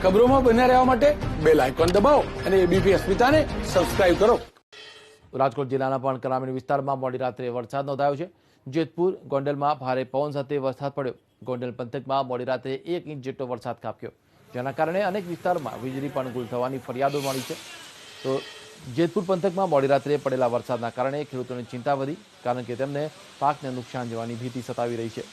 ખબરોમાં બન્યા રહેવા માટે બેલ આઇકોન દબાવો અને એબીપી અસ્મિતાને સબસ્ક્રાઇબ કરો। રાજકોટ જિલ્લાના પણ ગ્રામીણ વિસ્તારમાં મોડી રાત્રે વરસાદ નોંધાયો છે। જેતપુર ગોંડલમાં ભારે પવન સાથે વરસાદ પડ્યો। ગોંડલ પંથકમાં મોડી રાત્રે 1 ઇંચ જેટલો વરસાદ ખાબક્યો, જેના કારણે અનેક વિસ્તારમાં વીજળી પણ ગુલ થવાની ફરિયાદો મળી છે। તો જેતપુર પંથકમાં મોડી રાત્રે પડેલા વરસાદના કારણે ખેડૂતોની ચિંતા વધી, કારણ કે તેમને પાકને નુકસાન જવાની ભીતિ સતાવી રહી છે।